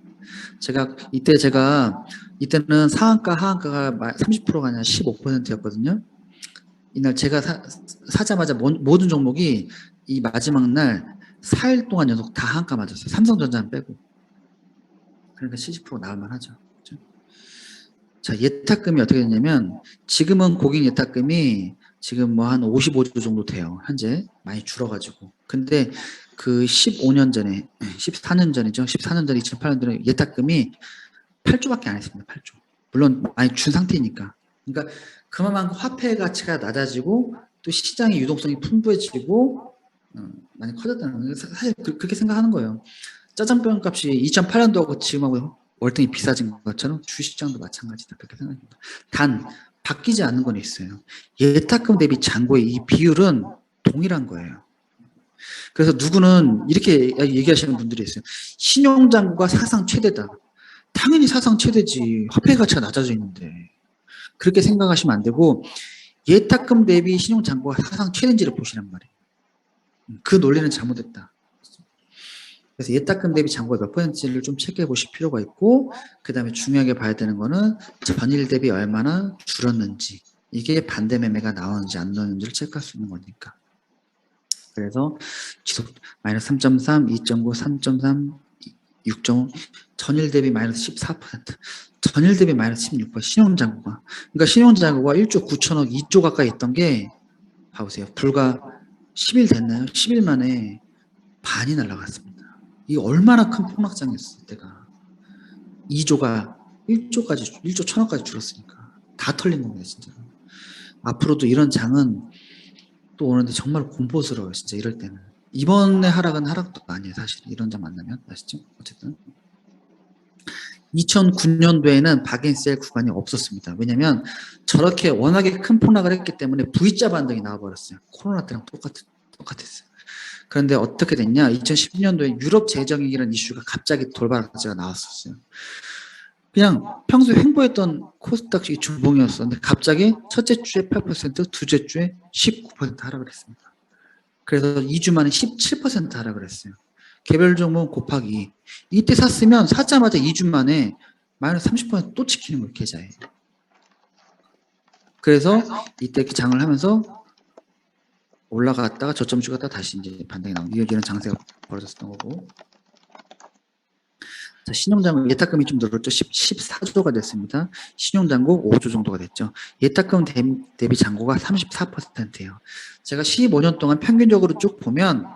이때는 상한가, 하한가가 30%가 아니라 15%였거든요. 이날 제가 사자마자 모든 종목이 이 마지막 날 4일 동안 연속 다 한가 맞았어요. 삼성전자는 빼고. 그러니까 70% 나올만 하죠. 그렇죠? 자, 예탁금이 어떻게 되냐면 지금은 고객 예탁금이 지금 뭐 한 55조 정도 돼요. 현재 많이 줄어가지고. 근데 그 15년 전에 14년 전이죠. 14년 전 2008년도에 예탁금이 8조밖에 안 했습니다. 8조. 물론 많이 준 상태니까. 그러니까 그만큼 화폐 가치가 낮아지고 또 시장의 유동성이 풍부해지고 많이 커졌다는 거예요. 사실 그렇게 생각하는 거예요. 짜장면 값이 2008년도하고 지금하고 월등히 비싸진 것처럼 주식시장도 마찬가지다. 그렇게 생각합니다. 단 바뀌지 않는 건 있어요. 예탁금 대비 잔고의 이 비율은 동일한 거예요. 그래서 누구는 이렇게 얘기하시는 분들이 있어요. 신용잔고가 사상 최대다. 당연히 사상 최대지. 화폐 가치가 낮아져 있는데. 그렇게 생각하시면 안 되고 예탁금 대비 신용잔고가 사상 최대인지를 보시란 말이에요. 그 논리는 잘못됐다. 그래서 예탁금 대비 잔고가 몇 %인지를 좀 체크해 보실 필요가 있고 그 다음에 중요하게 봐야 되는 거는 전일 대비 얼마나 줄었는지 이게 반대 매매가 나오는지 안 나오는지를 체크할 수 있는 거니까. 그래서 지속 마이너스 3.3, 2.9, 3.3, 6.5 전일 대비 마이너스 14%, 전일 대비 마이너스 16% 신용잔고가. 그러니까 신용잔고가 1조 9천억, 2조 가까이 있던 게 봐보세요. 불과 10일 됐나요? 10일 만에 반이 날아갔습니다. 이게 얼마나 큰 폭락장이었을 때가 2조가 1조까지 1조 천억까지 줄었으니까 다 털린 겁니다. 진짜. 앞으로도 이런 장은 또 오는데 정말 공포스러워요. 진짜 이럴 때는. 이번에 하락은 하락도 아니에요. 사실 이런 장 만나면 아시죠? 어쨌든 2009년도에는 박앤셀 구간이 없었습니다. 왜냐하면 저렇게 워낙에 큰 폭락을 했기 때문에 V자 반등이 나와버렸어요. 코로나 때랑 똑같았어요. 그런데 어떻게 됐냐? 2010년도에 유럽 재정이라는 이슈가 갑자기 돌발적으로 나왔었어요. 그냥 평소에 횡보했던 코스닥 주봉이었었는데 갑자기 첫째 주에 8%, 둘째 주에 19% 하락을 했습니다. 그래서 2주 만에 17% 하락을 했어요. 개별 종목 곱하기 이때 샀으면 사자마자 2주 만에 마이너스 30%또 지키는 거예요. 계좌에. 그래서 이때 장을 하면서 올라갔다가 저점 주갔다가 다시 이제 반등이 나오고 이런 장세가 벌어졌던 거고. 자, 신용잔고 예탁금이 좀 늘었죠. 14조가 됐습니다. 신용잔고 5조 정도가 됐죠. 예탁금 대비 잔고가 34%예요. 제가 15년 동안 평균적으로 쭉 보면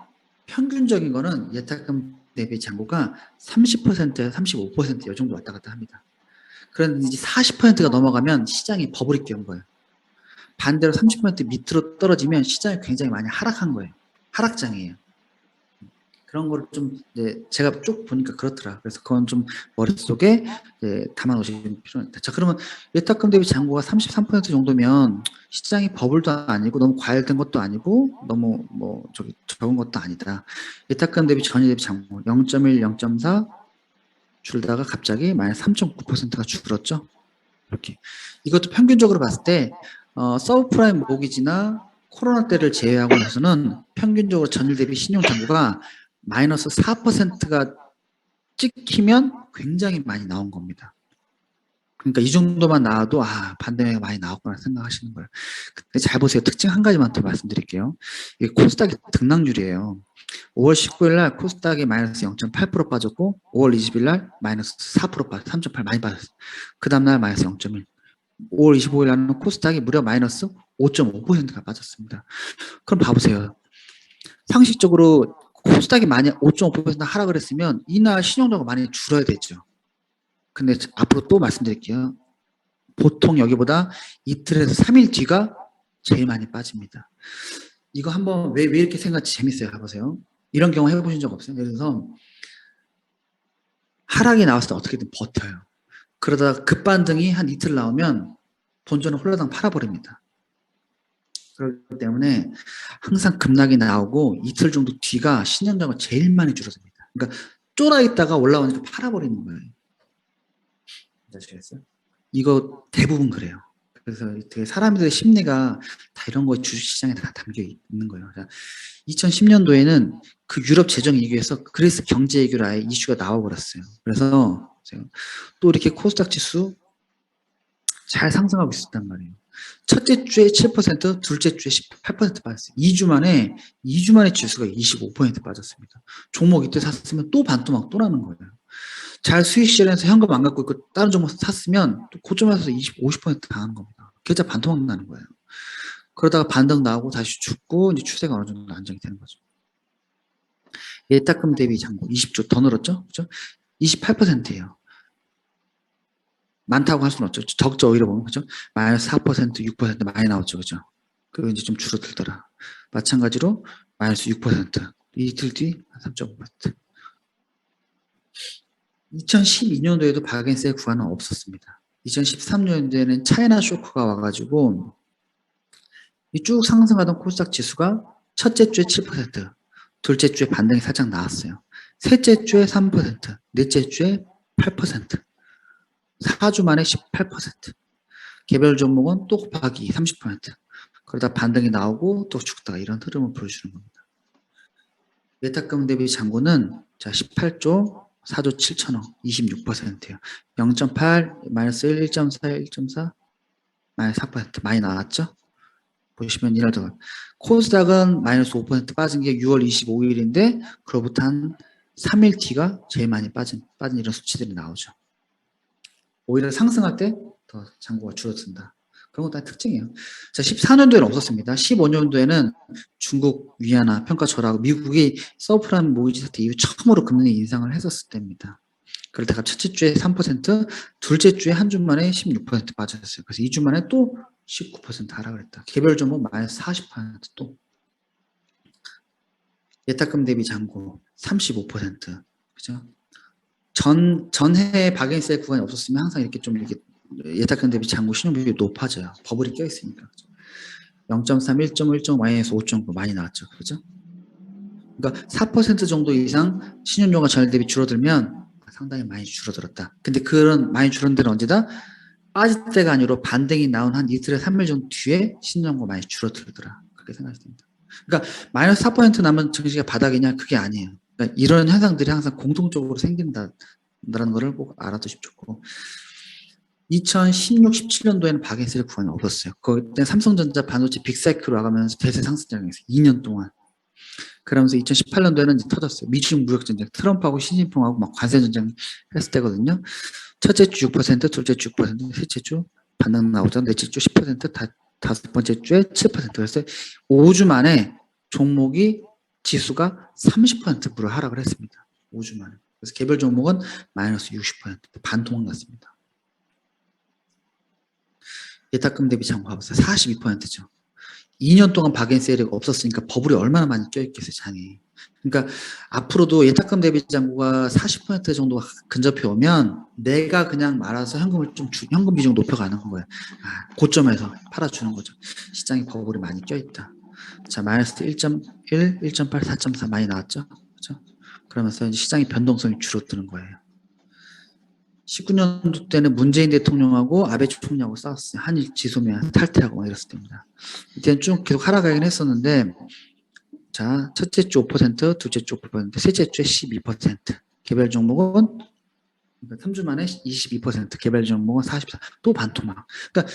평균적인 거는 예탁금 대비 잔고가 30%에서 35%이 정도 왔다 갔다 합니다. 그런데 이제 40%가 넘어가면 시장이 버블이 껴온 거예요. 반대로 30% 밑으로 떨어지면 시장이 굉장히 많이 하락한 거예요. 하락장이에요. 그런 거를 좀 이제 제가 쭉 보니까 그렇더라. 그래서 그건 좀 머릿속에 담아 놓으실 필요가 있다. 자, 그러면 예탁금 대비 잔고가 33% 정도면 시장이 버블도 아니고 너무 과열된 것도 아니고 너무 적은 것도 아니다. 예탁금 대비 전일 대비 잔고 0.1, 0.4 줄다가 갑자기 마이너스 3.9%가 줄었죠. 이렇게. 이것도 평균적으로 봤을 때 서브프라임 모기지나 코로나 때를 제외하고 나서는 평균적으로 전일 대비 신용 잔고가 마이너스 4%가 찍히면 굉장히 많이 나온 겁니다. 그러니까 이 정도만 나와도 반대매가 많이 나왔구나 생각하시는 거예요. 근데 잘 보세요. 특징 한 가지만 더 말씀드릴게요. 이게 코스닥이 등락률이에요. 5월 19일 날 코스닥이 마이너스 0.8% 빠졌고 5월 20일 날 마이너스 4% 빠졌어요. 3.8 많이 빠졌어요. 그 다음날 마이너스 0.1. 5월 25일 날은 코스닥이 무려 마이너스 5.5%가 빠졌습니다. 그럼 봐보세요. 상식적으로 코스닥이 만약 5.5% 하락을 했으면 이날 신용도가 많이 줄어야 되죠. 근데 앞으로 또 말씀드릴게요. 보통 여기보다 이틀에서 3일 뒤가 제일 많이 빠집니다. 이거 한번 왜 이렇게 생각하지 재밌어요. 해보세요. 이런 경우 해보신 적 없어요? 예를 들어서 하락이 나왔을 때 어떻게든 버텨요. 그러다가 급반등이 한 이틀 나오면 본전을 홀라당 팔아버립니다. 그렇기 때문에 항상 급락이 나오고 이틀 정도 뒤가 신현장을 제일 많이 줄어듭니다. 그러니까 쫄아있다가 올라오니까 팔아버리는 거예요. 아시겠어요? 이거 대부분 그래요. 그래서 되게 사람들의 심리가 다 이런 거 주식시장에 다 담겨 있는 거예요. 2010년도에는 그 유럽 재정 위기에서 그리스 경제 위기로 아예 이슈가 나와버렸어요. 그래서 또 이렇게 코스닥 지수 잘 상승하고 있었단 말이에요. 첫째 주에 7%, 둘째 주에 18% 빠졌어요. 2주 만에 지수가 25% 빠졌습니다. 종목 이때 샀으면 또 반토막 또 나는 거예요. 잘 수익 실현해서 현금 안 갖고 있고 다른 종목 샀으면 또 고점에서 50% 당하는 겁니다. 계좌 반토막 나는 거예요. 그러다가 반등 나오고 다시 죽고 이제 추세가 어느 정도 안정이 되는 거죠. 예탁금 대비 잔고 20조 더 늘었죠? 그죠? 28%예요. 많다고 할 수는 없죠. 적죠, 오히려 보면. 그죠? 마이너스 4%, 6% 많이 나왔죠. 그죠? 그거 이제 좀 줄어들더라. 마찬가지로 마이너스 6%, 이틀 뒤 3.5%. 2012년도에도 박앤셀 구간은 없었습니다. 2013년도에는 차이나 쇼크가 와가지고 쭉 상승하던 코스닥 지수가 첫째 주에 7%, 둘째 주에 반등이 살짝 나왔어요. 셋째 주에 3%, 넷째 주에 8%, 4주 만에 18%. 개별 종목은 또 곱하기 30%. 그러다 반등이 나오고 또 죽다가 이런 흐름을 보여주는 겁니다. 예탁금 대비 잔고는 자 18조 4조 7천억 26%예요. 0.8 마이너스 1, 1.4, 1.4 마이너스 4% 많이 나왔죠? 보시면 이라도 코스닥은 마이너스 5% 빠진 게 6월 25일인데 그로부터 한 3일 뒤가 제일 많이 빠진 이런 수치들이 나오죠. 오히려 상승할 때 더 잔고가 줄어든다. 그런 것도 특징이에요. 자, 14년도에는 없었습니다. 15년도에는 중국 위안화 평가 절하고 미국이 서브프라임 모기지 사태 이후 처음으로 금리 인상을 했었을 때입니다. 그러다가 첫째 주에 3%, 둘째 주에 한 주 만에 16% 빠졌어요. 그래서 2주 만에 또 19% 하락을 했다. 개별 종목 마이너스 40% 또. 예탁금 대비 잔고 35%. 그죠? 전해 박앤셀 구간이 없었으면 항상 이렇게 좀 이렇게 예탁금 대비 잔고 신용비율이 높아져요. 버블이 껴있으니까. 0.3, 1.5, 1.5, 마이너스 5.9 많이 나왔죠. 그죠? 그러니까 4% 정도 이상 신용료가 전일 대비 줄어들면 상당히 많이 줄어들었다. 근데 그런 많이 줄어든 데는 언제다? 빠질 때가 아니라 반등이 나온 한 이틀에 3일 정도 뒤에 신용료가 많이 줄어들더라. 그렇게 생각하시면 됩니다. 그러니까 마이너스 4% 나면 증시가 바닥이냐? 그게 아니에요. 그러니까 이런 현상들이 항상 공통적으로 생긴다는 거를 꼭 알아두시면 좋고 2016, 17년도에는 박앤셀 구간이 없었어요. 그때 삼성전자 반도체 빅사이클로 나가면서 대세 상승장에서 2년 동안 그러면서 2018년도에는 이제 터졌어요. 미중 무역 전쟁, 트럼프하고 시진핑하고 막 관세 전쟁 했을 때거든요. 첫째 주 6%, 둘째 주 6%, 셋째 주 반등 나오죠. 넷째 주 10%, 다섯 번째 주에 7%. 그래서 5주 만에 종목이 지수가 30% 무려 하락을 했습니다. 5주 만에. 그래서 개별 종목은 마이너스 60% 반토막 났습니다. 예탁금 대비 잔고 봐보세요. 42%죠. 2년 동안 박앤셀이 없었으니까 버블이 얼마나 많이 껴있겠어요, 장이. 그러니까 앞으로도 예탁금 대비 잔고가 40% 정도가 근접해 오면 내가 그냥 말아서 현금을 현금 비중 높여가는 거예요. 고점에서 팔아주는 거죠. 시장에 버블이 많이 껴있다. 자, 마이너스 1.1, 1.8, 4.4 많이 나왔죠. 그렇죠? 그러면서 이제 시장의 변동성이 줄어드는 거예요. 19년도 때는 문재인 대통령하고 아베 총리하고 싸웠어요. 한일 지소미아 탈퇴하고 막 이랬을 때입니다. 이때는 쭉 계속 하락하긴 했었는데 자, 첫째 주 5%, 둘째 주 5%, 셋째 주에 12%. 개별 종목은 3주 만에 22%, 개별 종목은 44%. 또 반토막. 그러니까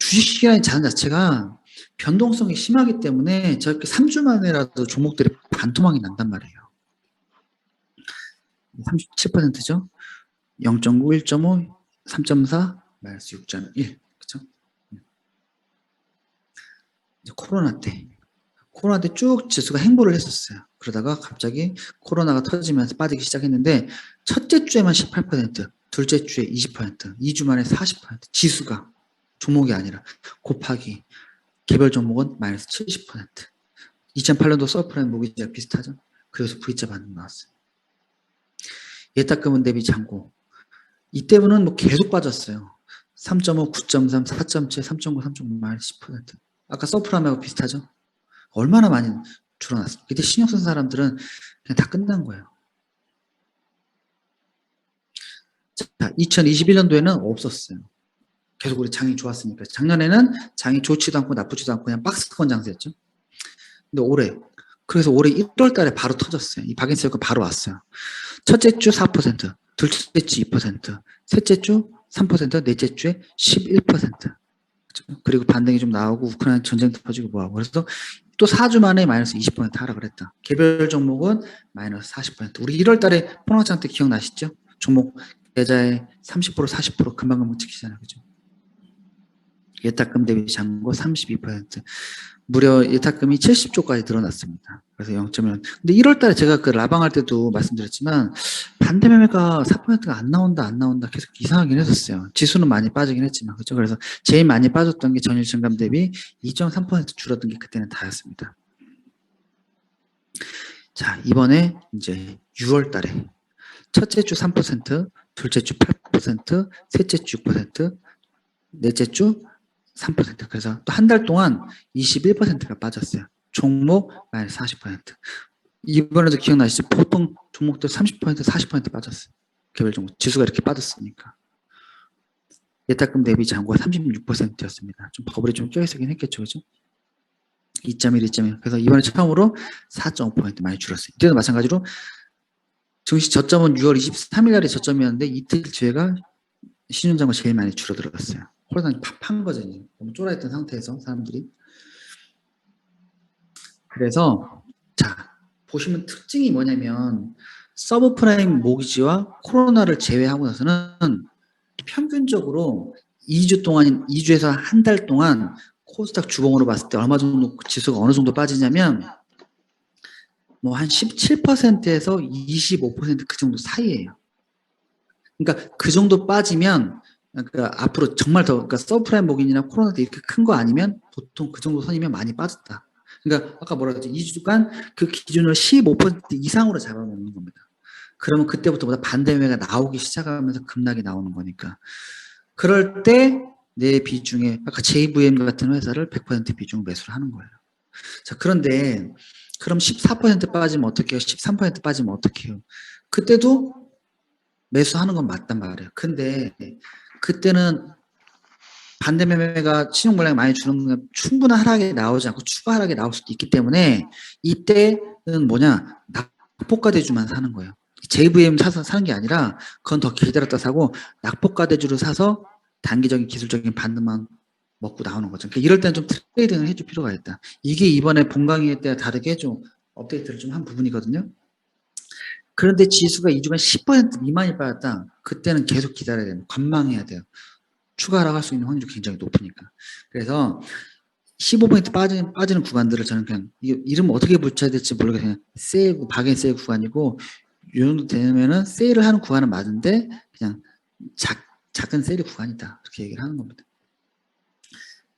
주식시장의 자산 자체가 변동성이 심하기 때문에 저렇게 3주 만에라도 종목들이 반토막이 난단 말이에요. 37%죠. 0.9, 1.5, 3.4, 마이너스 6.1. 그쵸? 이제 코로나 때 쭉 지수가 행보를 했었어요. 그러다가 갑자기 코로나가 터지면서 빠지기 시작했는데 첫째 주에만 18%, 둘째 주에 20%, 2주 만에 40%. 지수가 종목이 아니라 곱하기 개별 종목은 마이너스 70%. 2008년도 서프라임 모기지와 비슷하죠. 그래서 V자 반응 나왔어요. 예탁금은 대비 잔고. 이때는 뭐 계속 빠졌어요. 3.5, 9.3, 4.7, 3.9, 3.9, 마이너스 10%. 아까 서프라임하고 비슷하죠. 얼마나 많이 줄어났어요. 그때 신용 쓴 사람들은 그냥 다 끝난 거예요. 자, 2021년도에는 없었어요. 계속 우리 장이 좋았으니까. 작년에는 장이 좋지도 않고 나쁘지도 않고 그냥 박스권 장세였죠. 근데 그래서 올해 1월 달에 바로 터졌어요. 이 박인세가 바로 왔어요. 첫째 주 4%, 둘째 주 2%, 셋째 주 3%, 넷째 주에 11%. 그리고 반등이 좀 나오고 우크라이나 전쟁 터지고 뭐하고. 그래서 또 4주 만에 마이너스 20% 하락을 했다. 개별 종목은 마이너스 40%. 우리 1월 달에 포항장 때 기억나시죠? 종목 계좌에 30%, 40% 금방금방 찍히잖아요. 그죠? 예탁금 대비 잔고 32%. 무려 예탁금이 70조까지 늘어났습니다. 그래서 0.1. 근데 1월 달에 제가 그 라방할 때도 말씀드렸지만 반대 매매가 4%가 안 나온다 계속 이상하긴 했었어요. 지수는 많이 빠지긴 했지만. 그죠? 그래서 제일 많이 빠졌던 게 전일 증감 대비 2.3% 줄어든 게 그때는 다였습니다. 자, 이번에 이제 6월 달에 첫째 주 3%, 둘째 주 8%, 셋째 주 6%, 넷째 주 3%. 그래서 또 한 달 동안 21%가 빠졌어요. 종목 마이너스 40%. 이번에도 기억나시죠? 보통 종목들 30%, 40% 빠졌어요. 개별 종목. 지수가 이렇게 빠졌으니까. 예탁금 대비 잔고가 36%였습니다. 좀 버블이 좀 껴있긴 했겠죠. 그죠? 2.1, 2.1. 그래서 이번에 처음으로 4.5% 많이 줄었어요. 이때도 마찬가지로 증시 저점은 6월 23일 날에 저점이었는데 이틀 뒤에가 신용장고 제일 많이 줄어들었어요. 홀단이 판 거잖아요. 너무 쫄아있던 상태에서 사람들이. 그래서 자 보시면 특징이 뭐냐면 서브프라임 모기지와 코로나를 제외하고 나서는 평균적으로 2주 동안 2주에서 한 달 동안 코스닥 주봉으로 봤을 때 얼마 정도 지수가 어느 정도 빠지냐면 뭐 한 17%에서 25% 정도 사이예요. 그러니까 그 정도 빠지면 그러니까 앞으로 정말 더 그러니까 서브프라임 모기지나 코로나도 이렇게 큰 거 아니면 보통 그 정도 선이면 많이 빠졌다. 그러니까 아까 뭐라 그랬지? 2주간 그 기준으로 15% 이상으로 잡아먹는 겁니다. 그러면 그때부터 반대 매매가 나오기 시작하면서 급락이 나오는 거니까. 그럴 때 내 비중에 아까 JVM 같은 회사를 100% 비중 매수를 하는 거예요. 자, 그런데 그럼 14% 빠지면 어떡해요? 13% 빠지면 어떡해요? 그때도 매수하는 건 맞단 말이에요. 근데 그때는 반대 매매가 신용 물량이 많이 주는 건 충분한 하락이 나오지 않고 추가 하락이 나올 수도 있기 때문에 이때는 뭐냐 낙폭가 대주만 사는 거예요. JVM 사서 사는 게 아니라 그건 더 기다렸다 사고 낙폭가 대주를 사서 단기적인 기술적인 반등만 먹고 나오는 거죠. 그러니까 이럴 때는 좀 트레이딩을 해줄 필요가 있다. 이게 이번에 본 강의 때 다르게 좀 업데이트를 좀 한 부분이거든요. 그런데 지수가 2주간 10% 미만이 빠졌다. 그때는 계속 기다려야 돼요. 관망해야 돼요. 추가 하락할 수 있는 확률이 굉장히 높으니까. 그래서 15% 빠지는 구간들을 저는 그냥 이름 어떻게 붙여야 될지 모르게 그냥 세일, 박앤 세일 구간이고 이 정도 되면은 세일을 하는 구간은 맞은데 그냥 작은 세일 구간이다. 그렇게 얘기를 하는 겁니다.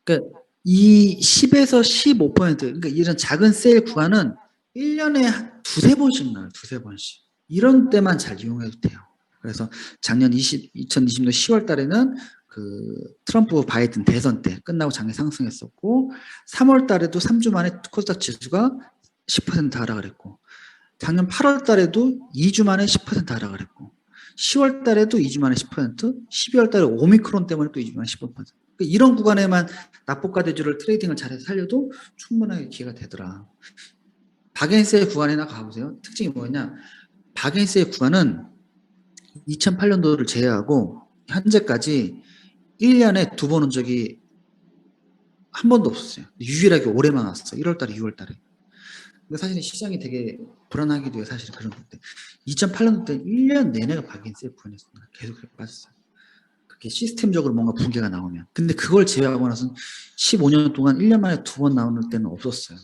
그러니까 이 10에서 15% 그러니까 이런 작은 세일 구간은 1년에 한 두세 번씩 나요. 두세 번씩. 이런 때만 잘 이용해도 돼요. 그래서 작년 2020년 10월 달에는 그 트럼프 바이든 대선 때 끝나고 장에 상승했었고 3월 달에도 3주 만에 코스닥 지수가 10% 하락을 했고 작년 8월 달에도 2주 만에 10% 하락을 했고 10월 달에도 2주 만에 10%, 12월 달에 오미크론 때문에 또 2주 만에 10%. 그러니까 이런 구간에만 낙폭과 대주를 트레이딩을 잘해서 살려도 충분하게 기회가 되더라. 바겐세의 구간이나 가보세요. 특징이 뭐냐? 바겐세의 구간은 2008년도를 제외하고 현재까지 1년에 2번 온 적이 한 번도 없었어요. 유일하게 올해만 왔어. 1월달에, 6월달에. 근데 사실은 시장이 되게 불안하기도 해요. 사실 그런 건데 2008년도 때 1년 내내가 바겐세의 구간이었습니다. 계속 그렇게 빠졌어요. 그게 시스템적으로 뭔가 붕괴가 나오면. 근데 그걸 제외하고 나서는 15년 동안 1년 만에 2번 나오는 때는 없었어요.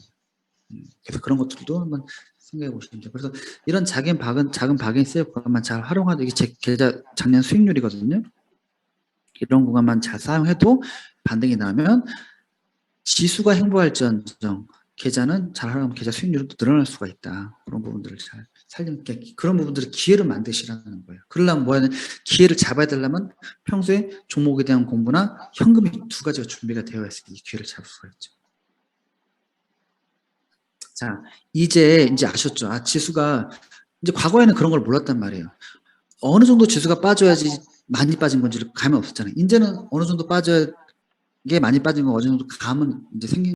그래서 그런 것들도 한번 생각해 보시면 돼요. 그래서 이런 작은 바겐세의 구간만 잘 활용하도 이게 제 계좌 작년 수익률이거든요. 이런 구간만 잘 사용해도 반등이 나면 지수가 행보할지언정 계좌는 잘 활용하면 계좌 수익률도 늘어날 수가 있다. 그런 부분들을 잘 살리는 게 그런 부분들을 기회를 만드시라는 거예요. 그러려면 뭐야? 기회를 잡아야 되려면 평소에 종목에 대한 공부나 현금이 두 가지가 준비가 되어 있을 때 이 기회를 잡을 수가 있죠. 자, 이제 아셨죠? 아, 지수가 이제 과거에는 그런 걸 몰랐단 말이에요. 어느 정도 지수가 빠져야지 많이 빠진 건지를 감이 없었잖아요. 이제는 어느 정도 빠져야 이게 많이 빠진 거 어느 정도 감은 이제 생긴